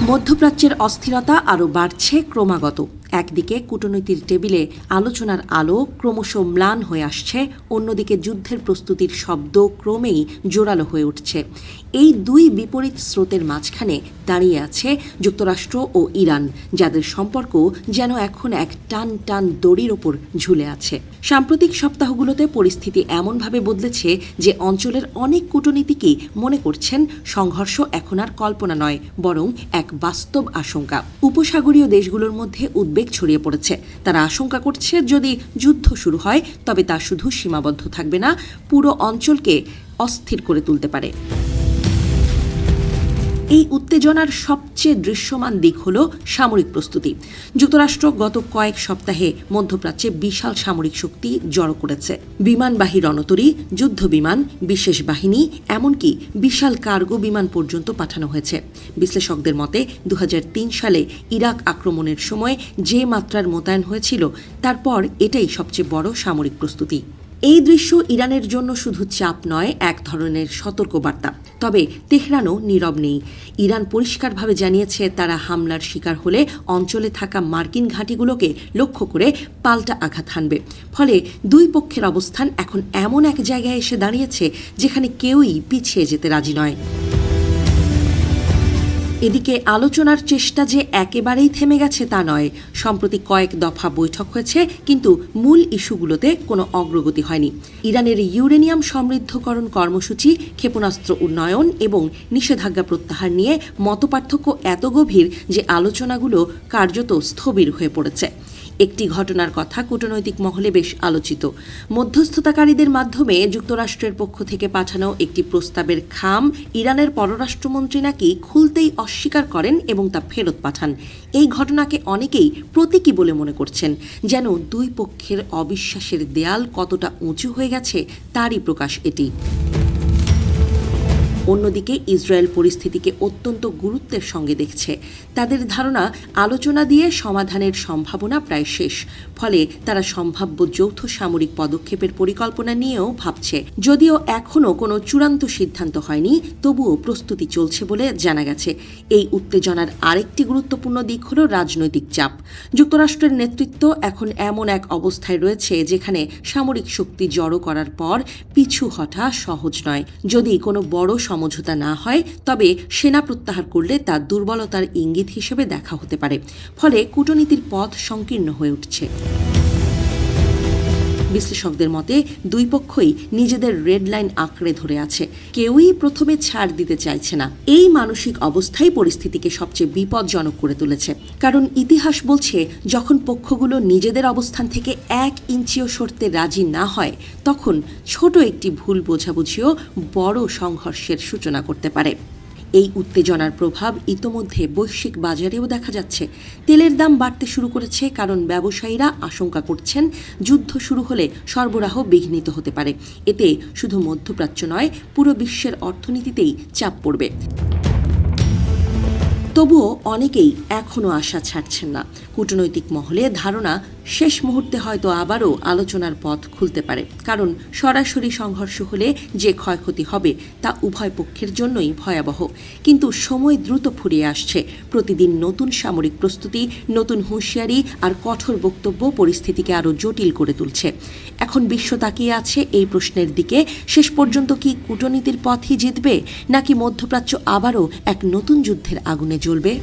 মধ্যপ্রাচ্যের অস্থিরতা আরও বাড়ছে ক্রমাগত। একদিকে কূটনীতির টেবিলে আলোচনার আলো ক্রমশ ম্লান হয়ে আসছে, অন্যদিকে যুদ্ধের প্রস্তুতির শব্দ ক্রমেই জোরালো হয়ে উঠছে। এই দুই বিপরীত স্রোতের মাঝখানে দাঁড়িয়ে আছে যুক্তরাষ্ট্র ও ইরান, যাদের সম্পর্ক যেন এখন এক টান টান দড়ির ওপর ঝুলে আছে। সাম্প্রতিক সপ্তাহগুলোতে পরিস্থিতি এমনভাবে বদলেছে যে অঞ্চলের অনেক কূটনীতিকই মনে করছেন সংঘর্ষ এখন আর কল্পনা নয়, বরং এক বাস্তব আশঙ্কা। উপসাগরীয় দেশগুলোর মধ্যে উদ্বেগ ছড়িয়ে পড়েছে। তারা আশঙ্কা করছে যদি যুদ্ধ শুরু হয় তবে তা শুধু সীমাবদ্ধ থাকবে না, পুরো অঞ্চলকে অস্থির করে তুলতে পারে। এই উত্তেজনার সবচেয়ে দৃশ্যমান দিক হল সামরিক প্রস্তুতি। যুক্তরাষ্ট্র গত কয়েক সপ্তাহে মধ্যপ্রাচ্যে বিশাল সামরিক শক্তি জড়ো করেছে। বিমানবাহী রণতরী, যুদ্ধ বিমান, বিশেষ বাহিনী, এমনকি বিশাল কার্গো বিমান পর্যন্ত পাঠানো হয়েছে। বিশ্লেষকদের মতে 2003 সালে ইরাক আক্রমণের সময় যে মাত্রার মোতায়েন হয়েছিল, তারপর এটাই সবচেয়ে বড় সামরিক প্রস্তুতি। এই দৃশ্য ইরানের জন্য শুধু চাপ নয়, এক ধরনের সতর্কবার্তা। তবে তেহরানও নীরব নেই। ইরান পরিষ্কারভাবে জানিয়েছে তারা হামলার শিকার হলে অঞ্চলে থাকা মার্কিন ঘাঁটিগুলোকে লক্ষ্য করে পাল্টা আঘাত হানবে। ফলে দুই পক্ষের অবস্থান এখন এমন এক জায়গায় এসে দাঁড়িয়েছে যেখানে কেউই পিছিয়ে যেতে রাজি নয়। এদিকে আলোচনার চেষ্টা যে একেবারেই থেমে গেছে তা নয়। সম্প্রতি কয়েক দফা বৈঠক হয়েছে, কিন্তু মূল ইস্যুগুলোতে কোনো অগ্রগতি হয়নি। ইরানের ইউরেনিয়াম সমৃদ্ধকরণ কর্মসূচি, ক্ষেপণাস্ত্র উন্নয়ন এবং নিষেধাজ্ঞা প্রত্যাহার নিয়ে মতপার্থক্য এত গভীর যে আলোচনাগুলো কার্যত স্থবির হয়ে পড়েছে। একটি ঘটনার কথা কূটনৈতিক মহলে বেশ আলোচিত। মধ্যস্থতাকারীদের মাধ্যমে যুক্তরাষ্ট্রের পক্ষ থেকে পাঠানো একটি প্রস্তাবের খাম ইরানের পররাষ্ট্রমন্ত্রী নাকি খুলতেই অস্বীকার করেন এবং তা ফেরত পাঠান। এই ঘটনাকে অনেকেই প্রতীকী বলে মনে করছেন, যেন দুই পক্ষের অবিশ্বাসের দেয়াল কতটা উঁচু হয়ে গেছে তারই প্রকাশ এটি। অন্যদিকে ইসরায়েল পরিস্থিতিকে অত্যন্ত গুরুত্বের সঙ্গে দেখছে। তাদের ধারণা আলোচনা দিয়ে সমাধানের সম্ভাবনা প্রায় শেষ। ফলে তারা সম্ভাব্য যৌথ সামরিক পদক্ষেপের পরিকল্পনা নিয়েও ভাবছে। যদিও এখনও কোনো চূড়ান্ত সিদ্ধান্ত হয়নি, তবুও প্রস্তুতি চলছে বলে জানা গেছে। এই উত্তেজনার আরেকটি গুরুত্বপূর্ণ দিক হল রাজনৈতিক চাপ। যুক্তরাষ্ট্রের নেতৃত্ব এখন এমন এক অবস্থায় রয়েছে যেখানে সামরিক শক্তি জড়ো করার পর পিছু হটা সহজ নয়। যদি কোনো বড় সমঝোতা না হয়, তবে সেনা প্রত্যাহার করলে তা দুর্বলতার ইঙ্গিত হিসেবে দেখা হতে পারে। ফলে কূটনীতির পথ সংকীর্ণ হয়ে উঠছে। বিশ্লেষকদের মতে দুই পক্ষই নিজেদের রেড লাইন আঁকড়ে ধরে আছে। কেউই প্রথমে ছাড় দিতে চাইছে না। এই মানসিক অবস্থাই পরিস্থিতিকে সবচেয়ে বিপজ্জনক করে তুলেছে। কারণ ইতিহাস বলছে, যখন পক্ষগুলো নিজেদের অবস্থান থেকে 1 ইঞ্চিও সরতে রাজি না হয়, তখন ছোট একটি ভুল বোঝাবুঝিও বড় সংঘর্ষের সূচনা করতে পারে। এই উত্তেজনার প্রভাব ইতোমধ্যে বৈশ্বিক বাজারেও দেখা যাচ্ছে। তেলের দাম বাড়তে শুরু করেছে, কারণ ব্যবসায়ীরা আশঙ্কা করছেন যুদ্ধ শুরু হলে সরবরাহ বিঘ্নিত হতে পারে। এতে শুধু মধ্যপ্রাচ্য নয়, পুরো বিশ্বের অর্থনীতিতেই চাপ পড়বে। তবুও অনেকেই এখনও আশা ছাড়ছেন না। কূটনৈতিক মহলে ধারণা, শেষ মুহূর্তে হয়তো আবারও আলোচনার পথ খুলতে পারে। কারণ সরাসরি সংঘর্ষ হলে যে ক্ষয়ক্ষতি হবে তা উভয় পক্ষের জন্যই ভয়াবহ। কিন্তু সময় দ্রুত ফুরিয়ে আসছে। প্রতিদিন নতুন সামরিক প্রস্তুতি, নতুন হুঁশিয়ারি আর কঠোর বক্তব্য পরিস্থিতিকে আরও জটিল করে তুলছে। এখন বিশ্ব তাকিয়ে আছে এই প্রশ্নের দিকে, শেষ পর্যন্ত কি কূটনীতির পথই জিতবে, নাকি মধ্যপ্রাচ্য আবারও এক নতুন যুদ্ধের আগুনে জ্বলবে?